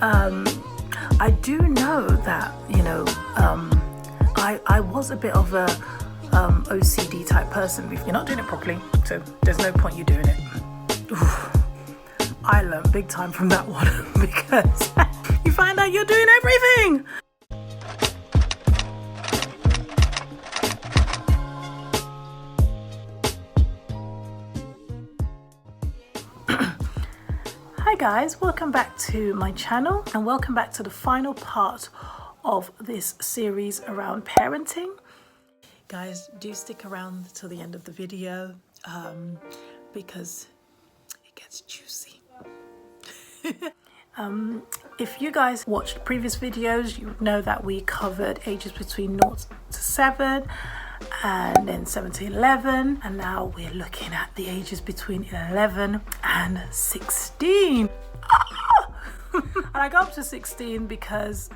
I do know that, I was a bit of a OCD type person. If you're not doing it properly, so there's no point you doing it. Oof. I learned big time from that one because you find out you're doing everything. Hi guys, welcome back to my channel and welcome back to the final part of this series around parenting. Guys, do stick around till the end of the video because it gets juicy. If you guys watched previous videos, you know that we covered ages between 0 to 7 and then 7 to 11, and now we're looking at the ages between 11 and 16. And I go up to 16 because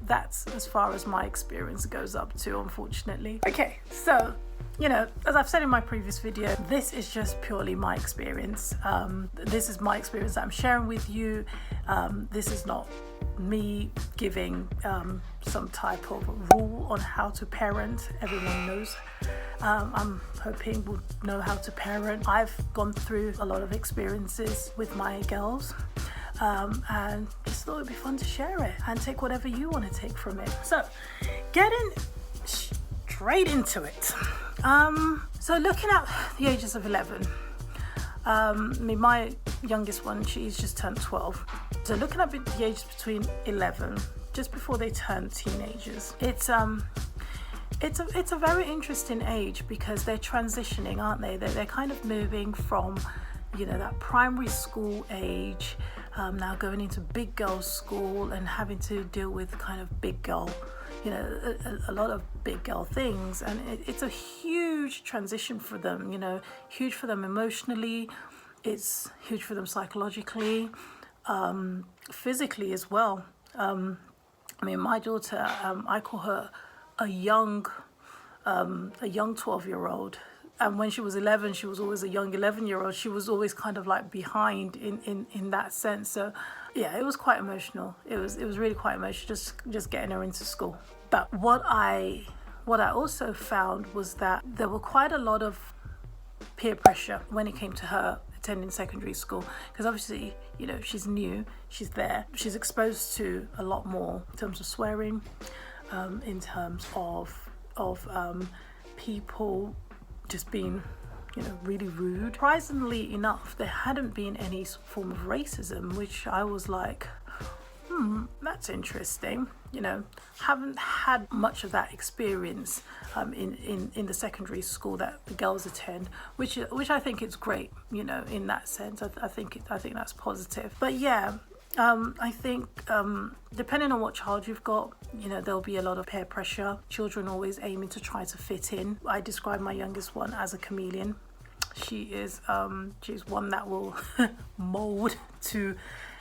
that's as far as my experience goes up to, unfortunately. Okay, so as I've said in my previous video, this is just purely my experience. This is my experience that I'm sharing with you. This is not me giving some type of rule on how to parent. Everyone knows. I'm hoping will know how to parent. I've gone through a lot of experiences with my girls. And just thought it'd be fun to share it and take whatever you want to take from it. So getting straight into it. So looking at the ages of 11, my youngest one, she's just turned 12. So looking at the ages between 11, just before they turn teenagers, it's a very interesting age because they're transitioning, aren't they? They're kind of moving from, that primary school age, now going into big girl school and having to deal with kind of big girl, a lot of big girl things. And it's a huge transition for them, huge for them emotionally. It's huge for them psychologically, physically as well. My daughter, I call her a young 12-year-old. And when she was 11, she was always a young 11-year-old. She was always kind of like behind in that sense. So yeah, it was quite emotional. It was really quite emotional just getting her into school. But what I also found was that there were quite a lot of peer pressure when it came to her attending secondary school, because obviously, she's new, she's there, she's exposed to a lot more in terms of swearing, in terms of people just being really rude. Surprisingly enough, there hadn't been any form of racism, which I was like, that's interesting. Haven't had much of that experience in the secondary school that the girls attend, which I think is great, in that sense. I think that's positive. But yeah, I think depending on what child you've got, there'll be a lot of peer pressure. Children always aiming to try to fit in. I describe my youngest one as a chameleon. She's one that will mold to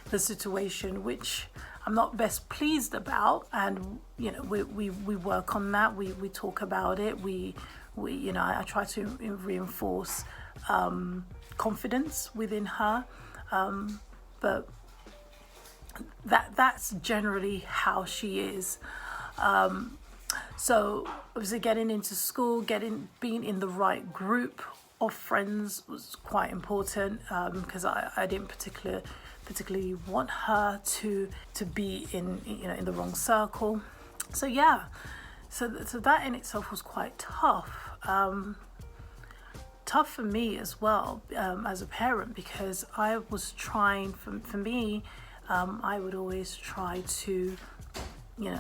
the situation, which I'm not best pleased about. And we work on that. We talk about it. I try to reinforce confidence within her, but that's generally how she is. So obviously getting into school, being in the right group of friends was quite important, because I didn't particularly want her to be in the wrong circle. So yeah, so that in itself was quite tough. Tough for me as well, as a parent, because I was trying, for me, I would always try to,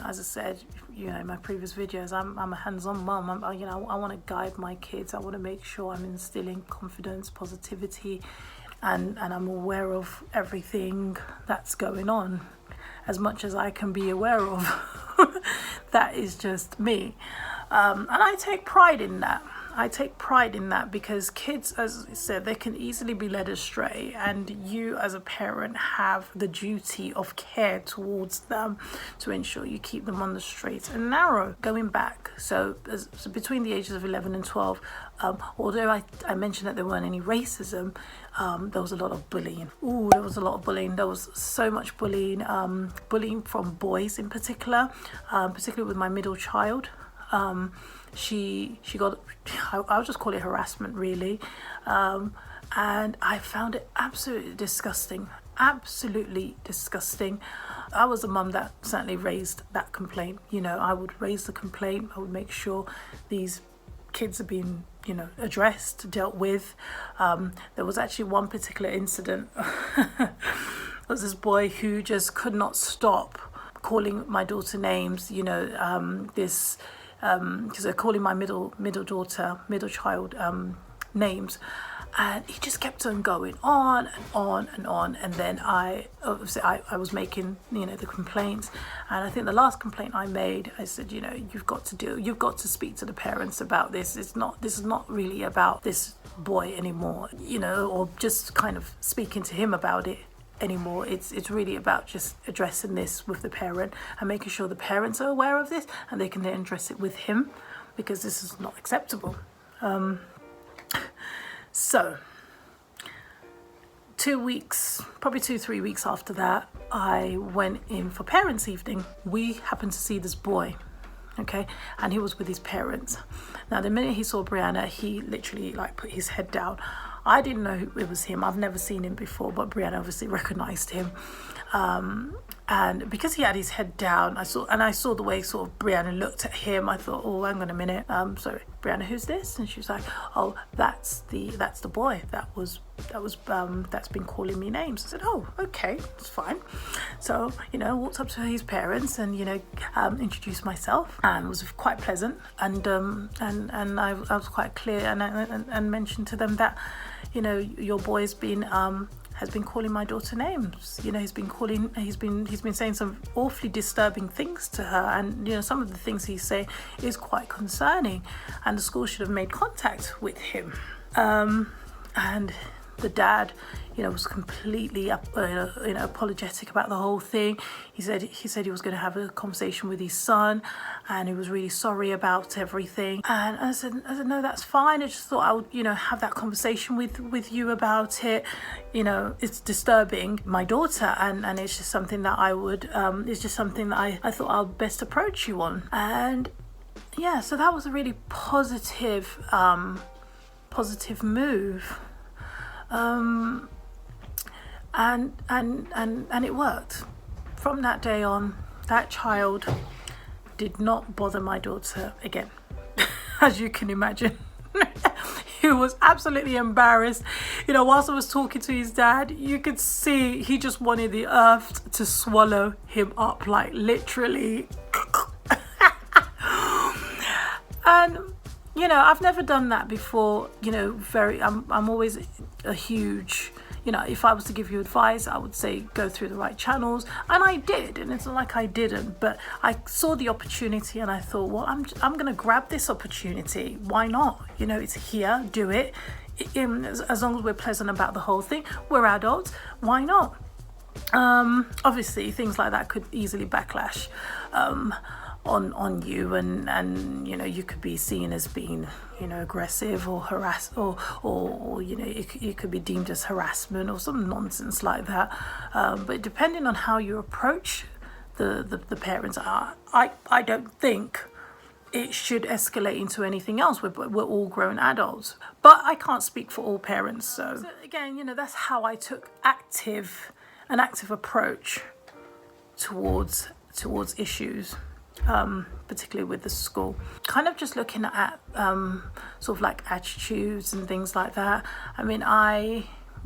as I said, in my previous videos, I'm a hands-on mum. I want to guide my kids. I want to make sure I'm instilling confidence, positivity, and I'm aware of everything that's going on, as much as I can be aware of. That is just me, and I take pride in that. I take pride in that, because kids, as I said, they can easily be led astray, and you as a parent have the duty of care towards them to ensure you keep them on the straight and narrow. Going back, so between the ages of 11 and 12, although I mentioned that there weren't any racism, there was a lot of bullying. There was a lot of bullying. There was so much bullying, bullying from boys in particular, particularly with my middle child. She got, I'll just call it harassment, really, and I found it absolutely disgusting. Absolutely disgusting. I was a mum that certainly raised that complaint. I would raise the complaint. I would make sure these kids are being addressed, dealt with. There was actually one particular incident. There was this boy who just could not stop calling my daughter names, because they're calling my middle child names, and he just kept on going on and on and on. And then I was making the complaints, and I think the last complaint I made, I said, you've got to speak to the parents about this. This is not really about this boy anymore, or just kind of speaking to him about it anymore. It's really about just addressing this with the parent and making sure the parents are aware of this, and they can then address it with him, because this is not acceptable. So 2 weeks, probably 2-3 weeks after that, I went in for parents' evening. We happened to see this boy, okay, and he was with his parents. Now, the minute he saw Brianna, he literally put his head down. I didn't know it was him. I've never seen him before, but Brianna obviously recognized him. And because he had his head down, I saw the way sort of Brianna looked at him. I thought, oh, hang on a minute. Sorry, Brianna, who's this? And she was like, oh, that's the boy that's been calling me names. I said, oh, okay, that's fine. So, walked up to his parents and, introduced myself, and it was quite pleasant. And I was quite clear and mentioned to them that, your boy's has been calling my daughter names. He's been saying some awfully disturbing things to her, and some of the things he's saying is quite concerning, and the school should have made contact with him. And the dad, was completely apologetic about the whole thing. He said he was going to have a conversation with his son, and he was really sorry about everything. And I said, no, that's fine. I just thought I would, have that conversation with you about it. It's disturbing my daughter, and it's just something that I thought I'll best approach you on. And yeah, so that was a really positive move. And it worked. From that day on, that child did not bother my daughter again, as you can imagine. He was absolutely embarrassed. Whilst I was talking to his dad, you could see he just wanted the earth to swallow him up, literally. And I've never done that before. I'm always a huge, if I was to give you advice, I would say go through the right channels, and I did, and it's not like I didn't, but I saw the opportunity and I thought, well, I'm going to grab this opportunity. Why not? It's here, do it. As long as we're pleasant about the whole thing, we're adults, why not? Obviously things like that could easily backlash on you, and you could be seen as being aggressive or harassed, or it could be deemed as harassment or some nonsense like that, but depending on how you approach the parents, I don't think it should escalate into anything else. We're all grown adults, but I can't speak for all parents. So again, that's how I took an active approach towards issues, particularly with the school. Kind of just looking at sort of attitudes and things like that. When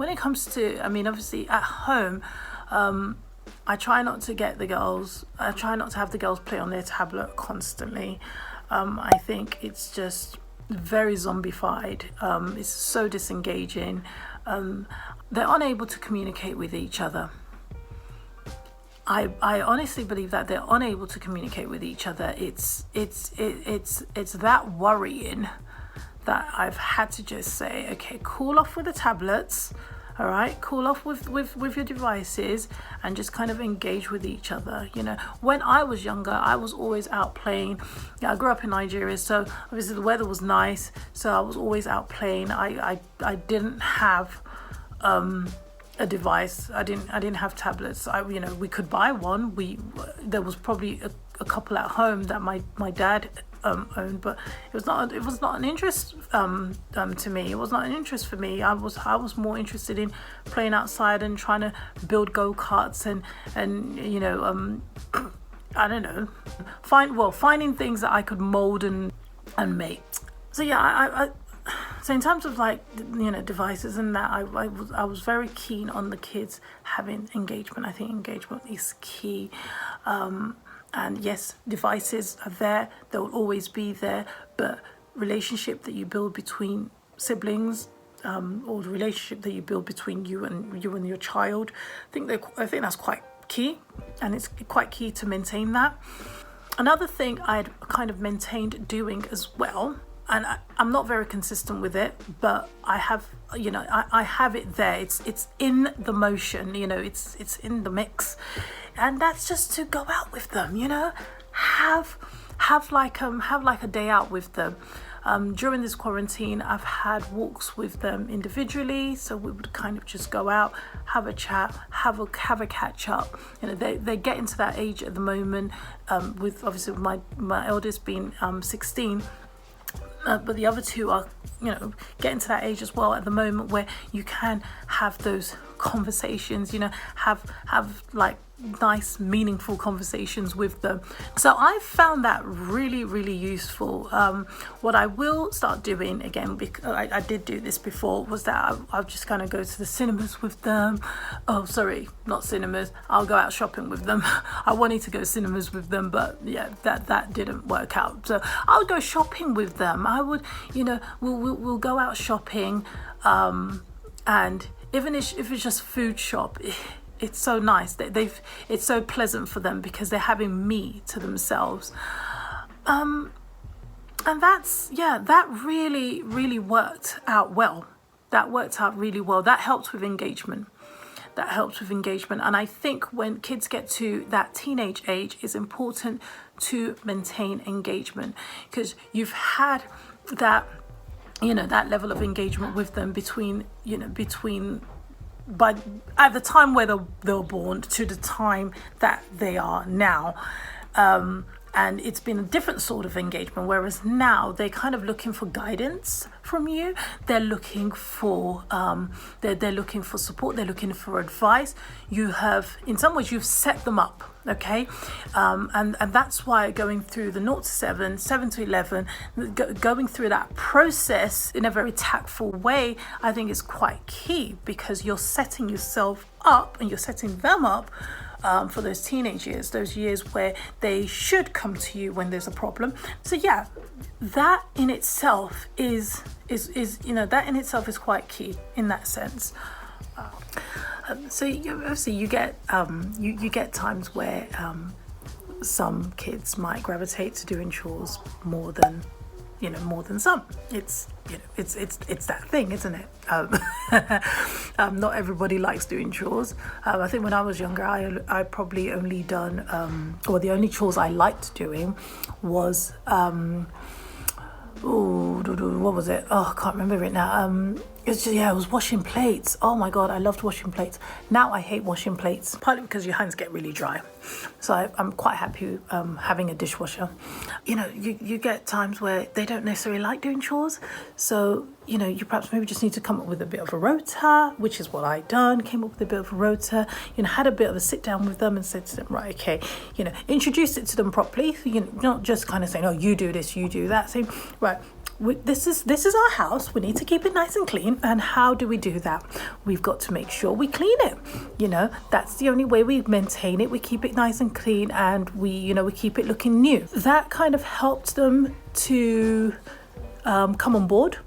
it comes to, obviously at home, I try not to have the girls play on their tablet constantly. I think it's just very zombified. It's so disengaging. They're unable to communicate with each other. I honestly believe that they're unable to communicate with each other. It's that worrying that I've had to just say, okay, cool off with the tablets. All right, cool off with your devices and just kind of engage with each other. You know, when I was younger, I was always out playing. I grew up in Nigeria, so obviously the weather was nice, so I was always out playing. I didn't have a device. I didn't have tablets. We could buy one. There was probably a couple at home that my dad owned, but it was not an interest to me. It was not an interest for me. I was more interested in playing outside and trying to build go-karts and I don't know, finding things that I could mold and make. So yeah, so in terms of devices and that, I was very keen on the kids having engagement. I think engagement is key. And yes, devices are there, they will always be there, but relationship that you build between siblings, or the relationship that you build between you and your child, I think that's quite key, and it's quite key to maintain that. Another thing I'd kind of maintained doing as well, and I'm not very consistent with it, but I have, I have it there. It's in the motion, it's in the mix, and that's just to go out with them, have like a day out with them. During this quarantine, I've had walks with them individually, so we would kind of just go out, have a chat, have a catch up. They get into that age at the moment, with obviously my eldest being 16. But the other two are, getting to that age as well at the moment where you can have those conversations, have like nice, meaningful conversations with them. So I found that really, really useful. What I will start doing again, because I did do this before, was that I'll just kind of go to the cinemas with them. Oh, sorry, not cinemas. I'll go out shopping with them. I wanted to go cinemas with them, but yeah, that didn't work out. So I'll go shopping with them. I would, we'll go out shopping, and even if it's just food shop, it's so nice that it's so pleasant for them because they're having me to themselves. And that really, really worked out well. That worked out really well. That helped with engagement. And I think when kids get to that teenage age, it's important to maintain engagement because you've had that, that level of engagement with them between but at the time where they were born to the time that they are now, and it's been a different sort of engagement, whereas now they're kind of looking for guidance from you. They're looking for they're looking for support, they're looking for advice. You have, in some ways, you've set them up, okay, and that's why going through the 0 to 7, 7 to 11, going through that process in a very tactful way, I think is quite key, because you're setting yourself up and you're setting them up for those teenage years, those years where they should come to you when there's a problem. So yeah, that in itself is quite key in that sense. So obviously you get times where some kids might gravitate to doing chores more than some. It's that thing, isn't it? Not everybody likes doing chores. I think when I was younger, I probably only done, the only chores I liked doing was, what was it? Oh, I can't remember it now. It was washing plates. Oh my God, I loved washing plates. Now I hate washing plates, partly because your hands get really dry. So I'm quite happy having a dishwasher. You get times where they don't necessarily like doing chores. So, you perhaps maybe just need to come up with a bit of a rota, which is what I done, came up with a bit of a rota, had a bit of a sit down with them and said to them, right, okay, introduce it to them properly. Not just kind of saying, oh, you do this, you do that. Saying, right, this is our house. We need to keep it nice and clean. And how do we do that? We've got to make sure we clean it. That's the only way we maintain it. We keep it nice and clean, and we keep it looking new. That kind of helped them to come on board.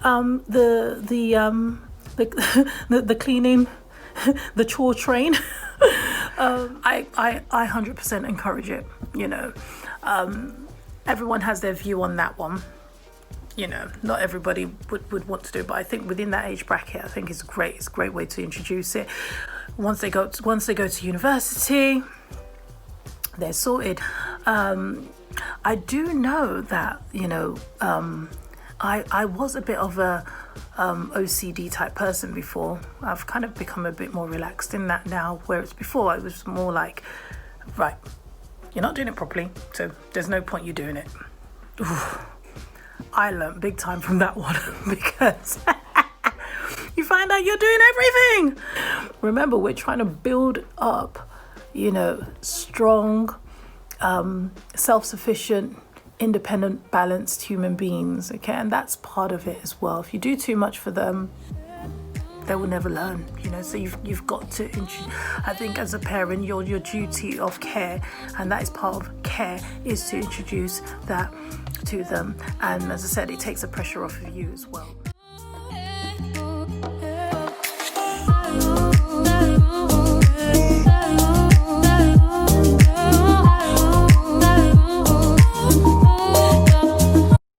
The cleaning, the chore train. I 100% encourage it. Everyone has their view on that one. you know, not everybody would want to do it, but I think within that age bracket, I think it's a great way to introduce it. Once they go to university, they're sorted. I do know that, you know, I was a bit of a OCD type person before. I've kind of become a bit more relaxed in that now, whereas before I was more like, right, you're not doing it properly, so there's no point you doing it. Oof. I learned big time from that one because you find out you're doing everything. Remember, we're trying to build up, you know, strong, self-sufficient, independent, balanced human beings, okay? And that's part of it as well. If you do too much for them, they will never learn, you know. So you've got to, I think as a parent, your duty of care, and that is part of care, is to introduce that to them. And as I said, it takes the pressure off of you as well.